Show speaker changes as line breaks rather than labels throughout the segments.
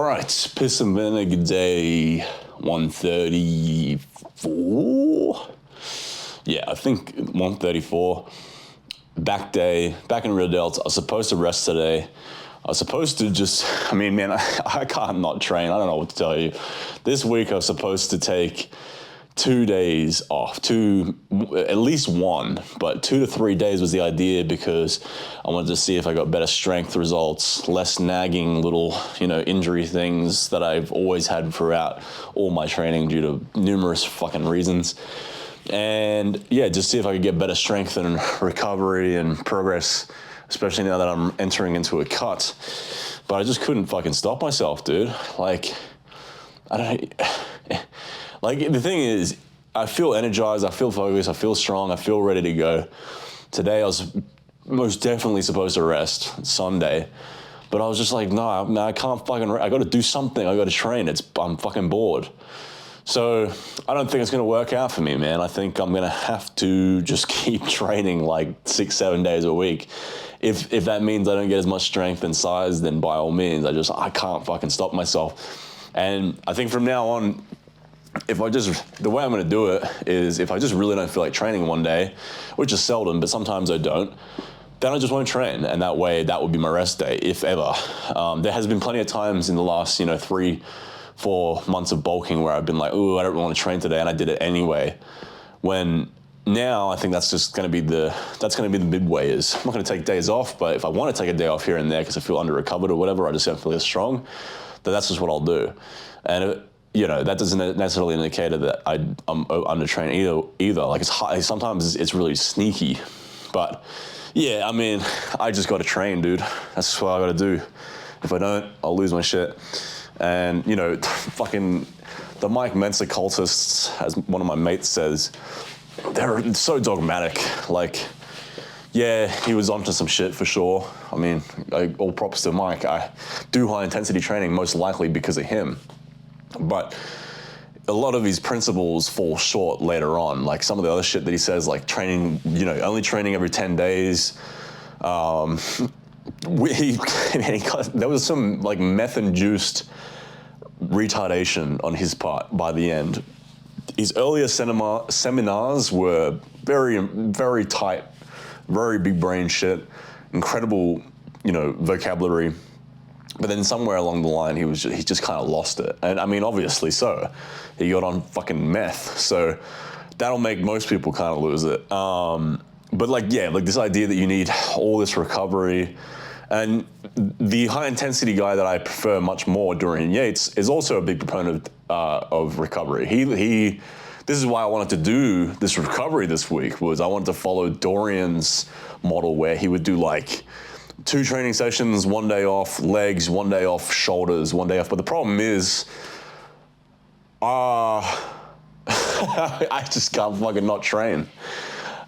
right, Piss and Vinegar Day 134. Yeah, I think 134. Back day, back in real delts. I was supposed to rest today. I was supposed to just, man, I can't not train. I don't know what to tell you. This week I was supposed to take 2 days off, at least one, but 2 to 3 days was the idea because I wanted to see if I got better strength results, less nagging little, injury things that I've always had throughout all my training due to numerous fucking reasons. And yeah, just see if I could get better strength and recovery and progress, especially now that I'm entering into a cut. But I just couldn't fucking stop myself, dude. The thing is, I feel energized, I feel focused, I feel strong, I feel ready to go. Today I was most definitely supposed to rest, Sunday, but I was just like, no, I can't fucking I gotta do something, I gotta train, I'm fucking bored. So I don't think it's gonna work out for me, man. I think I'm gonna have to just keep training like 6-7 days a week. If that means I don't get as much strength and size, then by all means, I can't fucking stop myself. And I think from now on, the way I'm going to do it is if I just really don't feel like training one day, which is seldom, but sometimes I don't, then I just won't train. And that way, that would be my rest day, if ever. There has been plenty of times in the last, 3-4 months of bulking where I've been like, ooh, I don't really want to train today, and I did it anyway. When now I think that's just going to be the midway is I'm not going to take days off, but if I want to take a day off here and there because I feel under recovered or whatever, I just don't feel as strong, then that's just what I'll do. And that doesn't necessarily indicate that I'm undertrained either. Like sometimes it's really sneaky, but yeah, I just got to train, dude. That's what I got to do. If I don't, I'll lose my shit. And fucking the 𝗷𝗕𝗎𝗁𝗁 cultists, as one of my mates says, they're so dogmatic. Like, yeah, he was onto some shit for sure. All props to Mike. I do high intensity training most likely because of him. But a lot of his principles fall short later on. Like some of the other shit that he says, like training, only training every 10 days. There was some like meth-induced retardation on his part by the end. His earlier seminars were very, very tight, very big brain shit, incredible, vocabulary. But then somewhere along the line, he just kind of lost it. And obviously so. He got on fucking meth. So that'll make most people kind of lose it. But this idea that you need all this recovery. And the high intensity guy that I prefer much more, Dorian Yates, is also a big proponent of recovery. This is why I wanted to do this recovery this week, was I wanted to follow Dorian's model where he would do like 2 training sessions, 1 day off legs, 1 day off shoulders, 1 day off. But the problem is, I just can't fucking not train.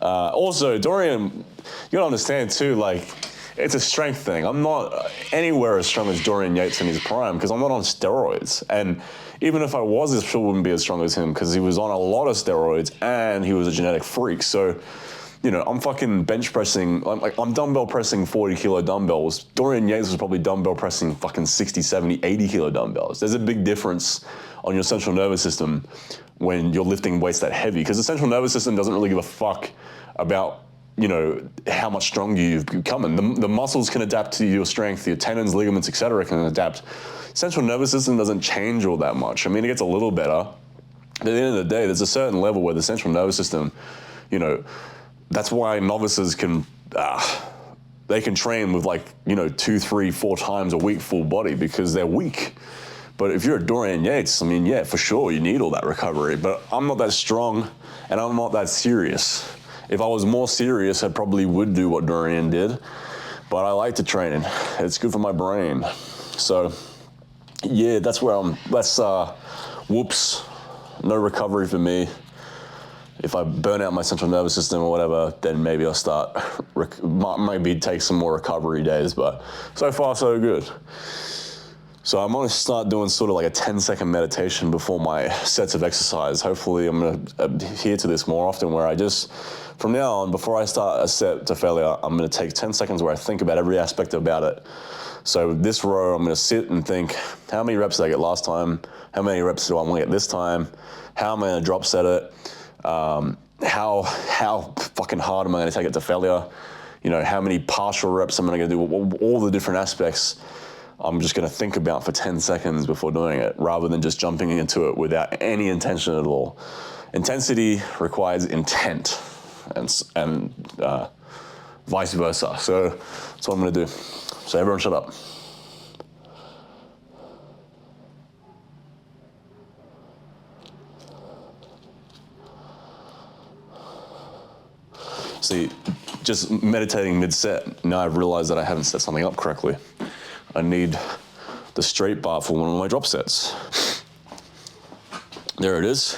Also, Dorian, you gotta understand too, like, it's a strength thing. I'm not anywhere as strong as Dorian Yates in his prime because I'm not on steroids. And even if I was, I still wouldn't be as strong as him because he was on a lot of steroids and he was a genetic freak. So, I'm fucking bench pressing, I'm dumbbell pressing 40 kilo dumbbells. Dorian Yates was probably dumbbell pressing fucking 60, 70, 80 kilo dumbbells. There's a big difference on your central nervous system when you're lifting weights that heavy because the central nervous system doesn't really give a fuck about, how much stronger you've become. The muscles can adapt to your strength, your tendons, ligaments, etc. can adapt. Central nervous system doesn't change all that much. It gets a little better. But at the end of the day, there's a certain level where the central nervous system, that's why novices can train with 2, 3, 4 times a week full body because they're weak. But if you're a Dorian Yates, yeah, for sure, you need all that recovery. But I'm not that strong and I'm not that serious. If I was more serious, I probably would do what Dorian did. But I like to train. It's good for my brain. So, yeah, that's where whoops, no recovery for me. If I burn out my central nervous system or whatever, then maybe I'll start, maybe take some more recovery days, but so far so good. So I'm gonna start doing sort of like a 10-second meditation before my sets of exercise. Hopefully I'm gonna adhere to this more often where I just, from now on, before I start a set to failure, I'm gonna take 10 seconds where I think about every aspect about it. So this row, I'm gonna sit and think, how many reps did I get last time? How many reps do I wanna get this time? How am I gonna drop set it? How fucking hard am I gonna take it to failure? You know, how many partial reps am I gonna do? All the different aspects I'm just gonna think about for 10 seconds before doing it, rather than just jumping into it without any intention at all. Intensity requires intent, and vice versa. So that's what I'm gonna do. So everyone shut up. See, just meditating mid-set, now I've realized that I haven't set something up correctly. I need the straight bar for one of my drop sets. There it is,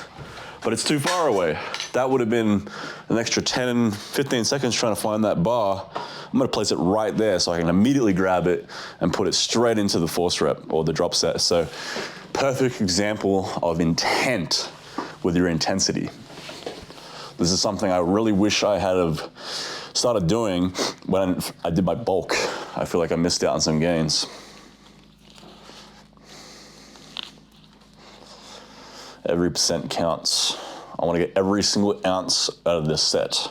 but it's too far away. That would have been an extra 10, 15 seconds trying to find that bar. I'm gonna place it right there so I can immediately grab it and put it straight into the force rep or the drop set. So perfect example of intent with your intensity. This is something I really wish I had have started doing when I did my bulk. I feel like I missed out on some gains. Every percent counts. I want to get every single ounce out of this set.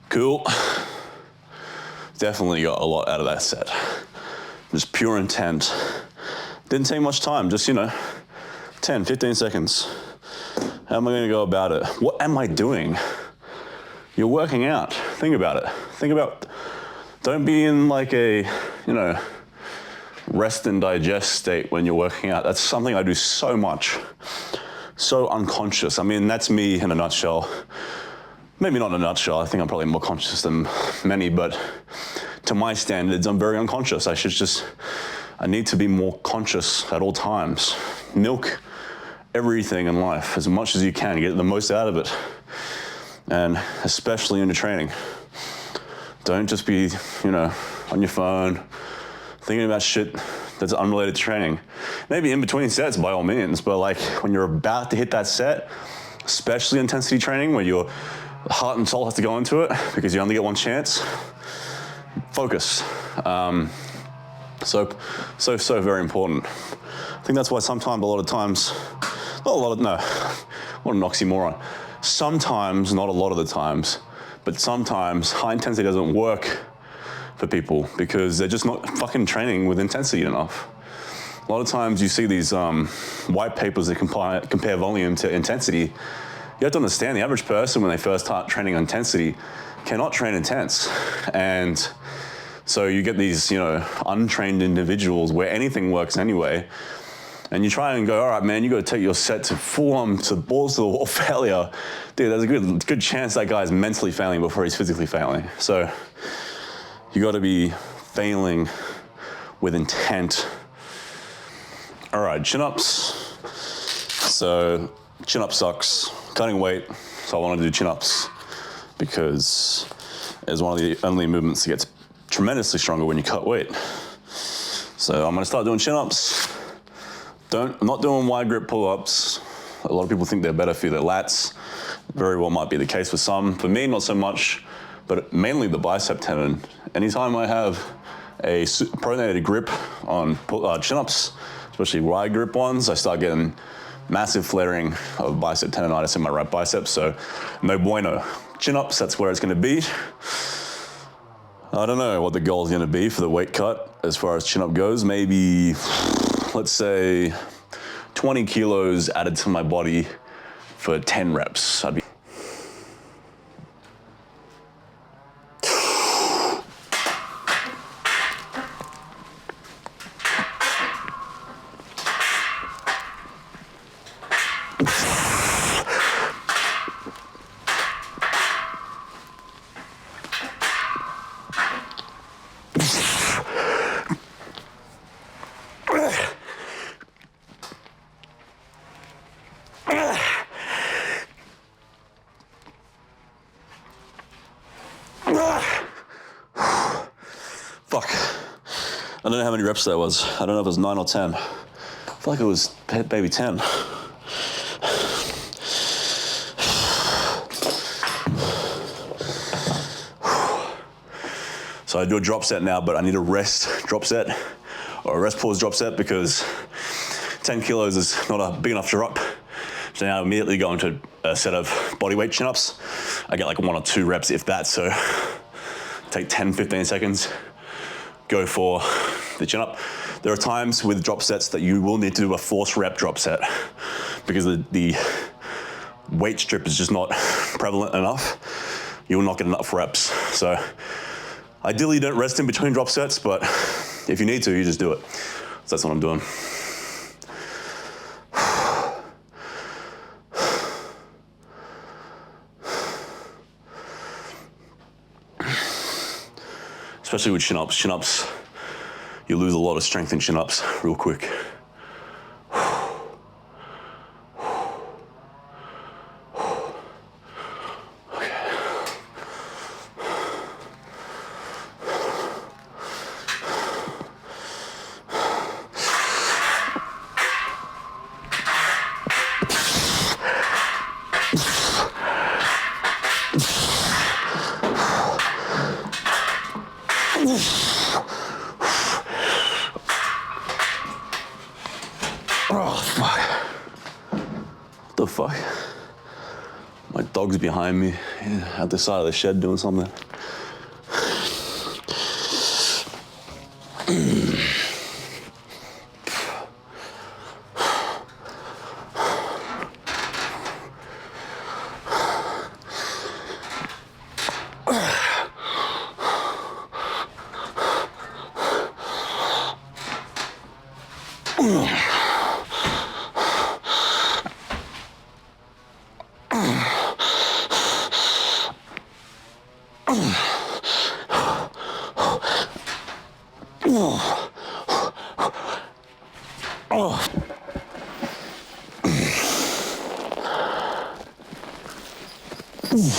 Cool. Definitely got a lot out of that set. just pure intent. Didn't take much time, just, 10, 15 seconds. How am I gonna go about it? What am I doing? You're working out. Think about it. Don't be in like a, rest and digest state when you're working out. That's something I do so much, so unconscious. I mean, that's me in a nutshell. Maybe not in a nutshell, I think I'm probably more conscious than many, but to my standards, I'm very unconscious. I need to be more conscious at all times. Milk everything in life as much as you can, get the most out of it. And especially in your training. Don't just be, on your phone, thinking about shit that's unrelated to training. Maybe in between sets by all means, but like when you're about to hit that set, especially intensity training where your heart and soul has to go into it because you only get one chance, focus. So very important. I think that's why sometimes, what an oxymoron. Sometimes, not a lot of the times, but sometimes high intensity doesn't work for people because they're just not fucking training with intensity enough. A lot of times you see these white papers that compare volume to intensity. You have to understand the average person when they first start training intensity cannot train intense. And so you get these, untrained individuals where anything works anyway. And you try and go, all right, man, you got to take your set to full on to balls to the wall failure. Dude, there's a good chance that guy's mentally failing before he's physically failing. So you got to be failing with intent. All right, chin-ups. So chin-up sucks. Cutting weight, so I want to do chin-ups because it's one of the only movements that gets tremendously stronger when you cut weight. So I'm going to start doing chin-ups. I'm not doing wide grip pull-ups. A lot of people think they're better for their lats. Very well might be the case for some. For me, not so much, but mainly the bicep tendon. Anytime I have a pronated grip on chin-ups, especially wide grip ones, I start getting massive flaring of bicep tendonitis in my right bicep, so no bueno. Chin-ups, that's where it's gonna be. I don't know what the goal is gonna be for the weight cut as far as chin-up goes. Maybe, let's say, 20 kilos added to my body for 10 reps. Fuck. I don't know how many reps that was. I don't know if it was 9 or 10. I feel like it was maybe 10. So I do a drop set now, but I need a rest drop set or a rest pause drop set because 10 kilos is not a big enough drop. So now I immediately go into a set of bodyweight chin-ups. I get like 1 or 2 reps, if that, so take 10, 15 seconds, go for the chin-up. There are times with drop sets that you will need to do a force rep drop set because the weight strip is just not prevalent enough. You will not get enough reps. So ideally, you don't rest in between drop sets, but if you need to, you just do it. So that's what I'm doing. Especially with chin-ups. Chin-ups, you lose a lot of strength in chin-ups real quick. Oh, fuck. What the fuck? My dog's behind me, at the side of the shed doing something. Yeah,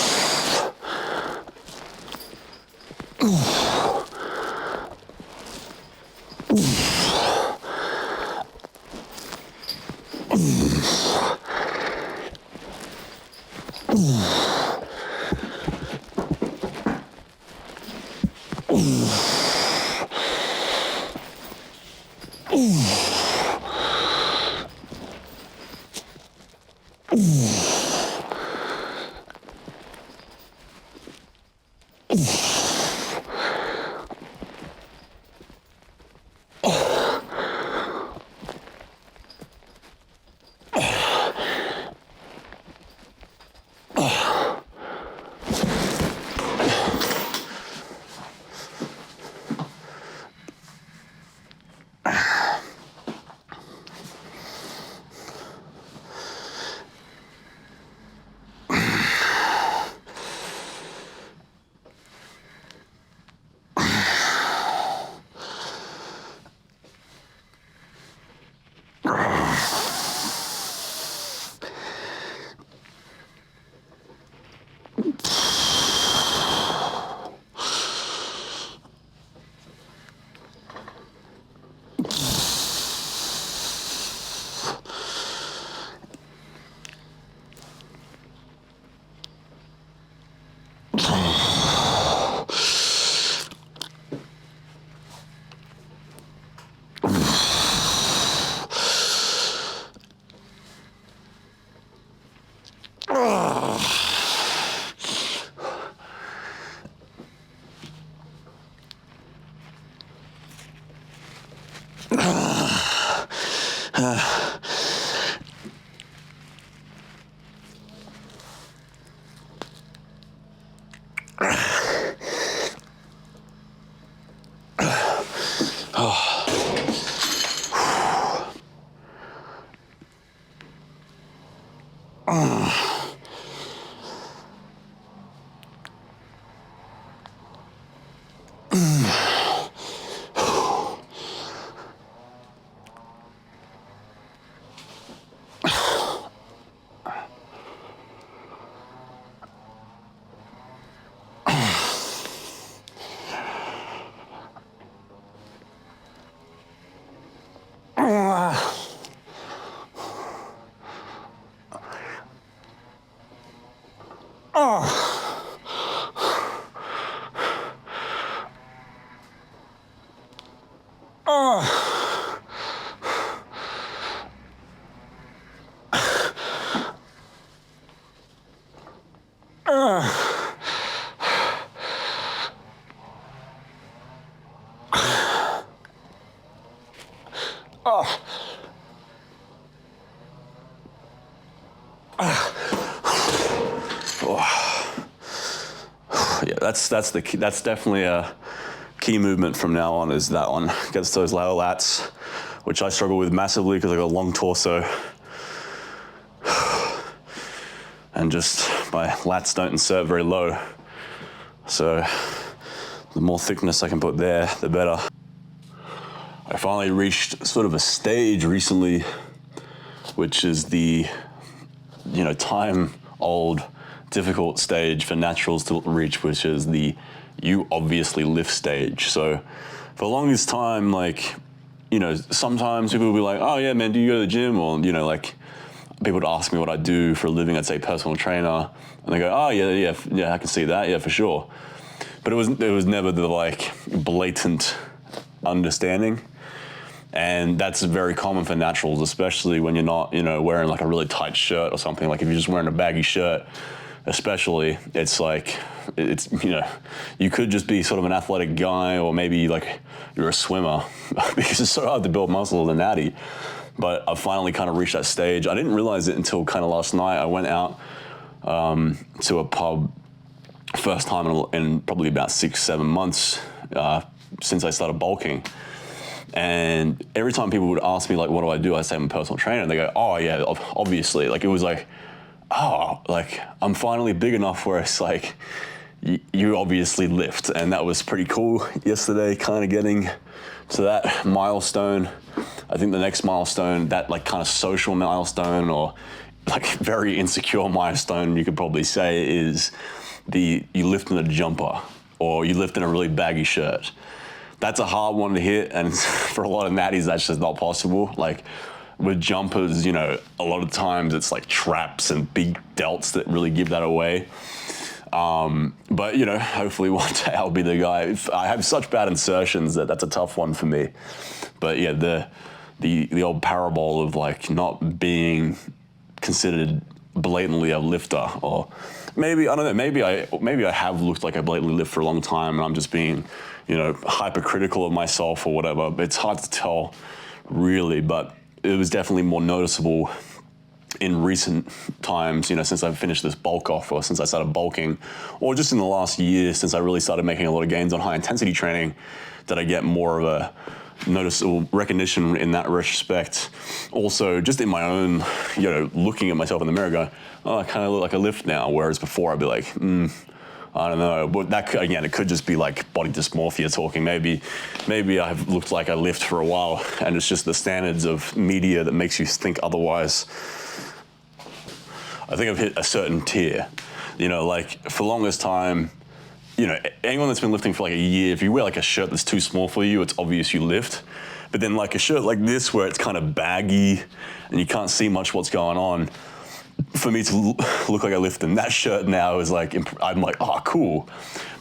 that's definitely a key movement from now on, is that one. Gets those lower lats, which I struggle with massively because I got a long torso. And just my lats don't insert very low. So the more thickness I can put there, the better. I finally reached sort of a stage recently, which is the, time-old, difficult stage for naturals to reach, which is the you obviously lift stage. So for the longest time, sometimes people will be like, oh yeah, man, do you go to the gym? Or, people would ask me what I do for a living. I'd say personal trainer. And they go, oh yeah, I can see that. Yeah, for sure. But it was never the blatant understanding. And that's very common for naturals, especially when you're not, wearing a really tight shirt or something. Like if you're just wearing a baggy shirt, especially, it's you could just be sort of an athletic guy, or maybe you're a swimmer because it's so hard to build muscle as a natty. But I finally kind of reached that stage. I didn't realize it until kind of last night. I went out to a pub, first time in probably about 6-7 months since I started bulking. And every time people would ask me, what do I do? I say I'm a personal trainer. And they go, oh, yeah, obviously. It was I'm finally big enough where it's you obviously lift. And that was pretty cool yesterday, kind of getting to that milestone. I think the next milestone, that kind of social milestone or like very insecure milestone you could probably say is you lift in a jumper or you lift in a really baggy shirt. That's a hard one to hit, and for a lot of natties, that's just not possible. Like with jumpers, you know, a lot of times it's like traps and big delts that really give that away. But you know, hopefully one day I'll be the guy. I have such bad insertions that's a tough one for me. But yeah, the old parable of like not being considered blatantly a lifter, or maybe I don't know. Maybe I have looked like I blatantly lift for a long time, and I'm just being, you know, hypercritical of myself or whatever. But it's hard to tell, really. But it was definitely more noticeable in recent times, you know, since I've finished this bulk off, or since I started bulking, or just in the last year since I really started making a lot of gains on high intensity training, that I get more of a noticeable recognition in that respect. Also, just in my own, you know, looking at myself in the mirror, going, oh, I kind of look like a lift now. Whereas before I'd be like, I don't know. But that, again, it could just be like body dysmorphia talking. Maybe I've looked like I lift for a while, and it's just the standards of media that makes you think otherwise. I think I've hit a certain tier, you know, like for the longest time, you know, anyone that's been lifting for like a year, if you wear like a shirt that's too small for you, it's obvious you lift. But then like a shirt like this, where it's kind of baggy and you can't see much what's going on, for me to look like I lift in that shirt now is like, I'm like, oh, cool.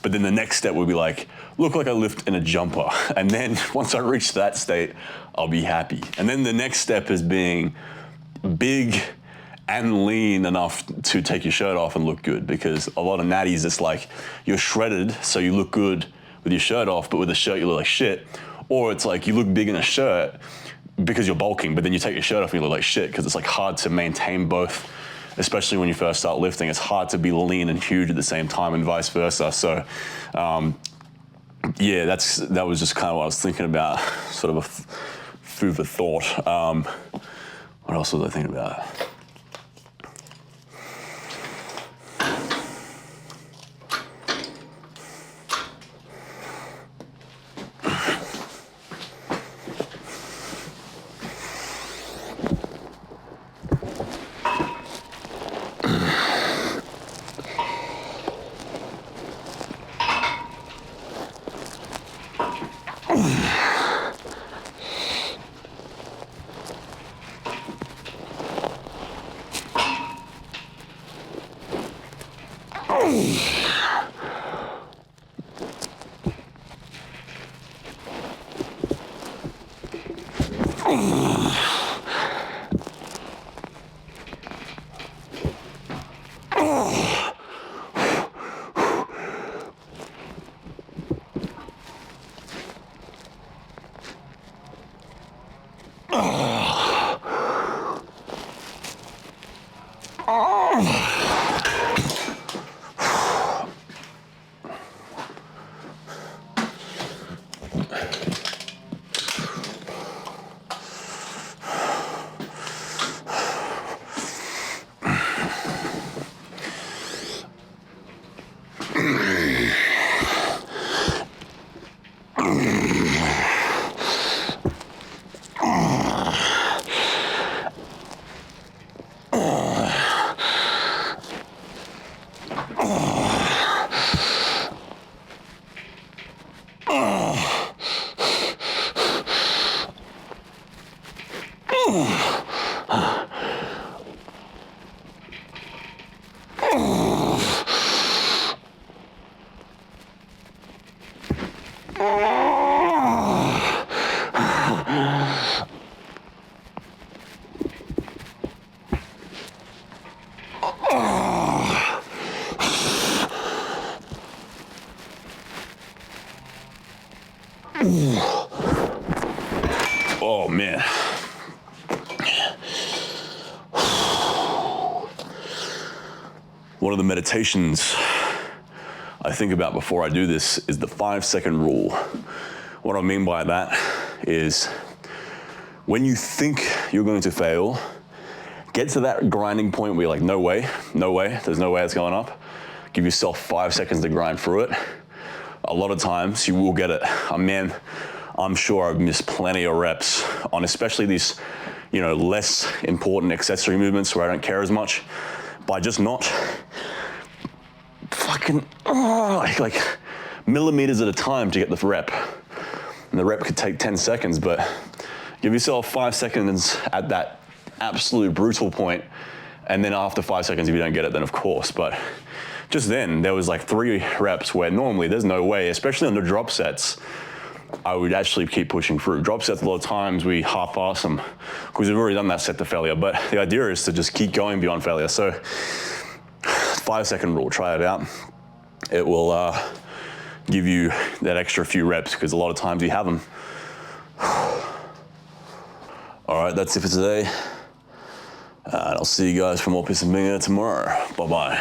But then the next step would be like, look like I lift in a jumper. And then once I reach that state, I'll be happy. And then the next step is being big and lean enough to take your shirt off and look good, because a lot of natties, it's like you're shredded, so you look good with your shirt off, but with a shirt you look like shit. Or it's like you look big in a shirt because you're bulking, but then you take your shirt off and you look like shit, because it's like hard to maintain both, especially when you first start lifting. It's hard to be lean and huge at the same time, and vice versa. So yeah, that was just kind of what I was thinking about, sort of a food for thought. What else was I thinking about? Oh man. One of the meditations I think about before I do this is the 5-second rule. What I mean by that is, when you think you're going to fail, get to that grinding point where you're like, no way, there's no way it's going up. Give yourself 5 seconds to grind through it. A lot of times you will get it. Man, I'm sure I've missed plenty of reps on especially these, you know, less important accessory movements where I don't care as much by just not fucking like millimeters at a time to get the rep. And the rep could take 10 seconds, but give yourself 5 seconds at that absolute brutal point, and then after 5 seconds, if you don't get it, then of course. But just then, there was like 3 reps where normally there's no way, especially on the drop sets, I would actually keep pushing through. Drop sets, a lot of times we half-ass them because we've already done that set to failure, but the idea is to just keep going beyond failure. So 5 second rule, try it out. It will give you that extra few reps because a lot of times you have them. All right, that's it for today. And I'll see you guys for more Piss and Vinegar tomorrow. Bye-bye.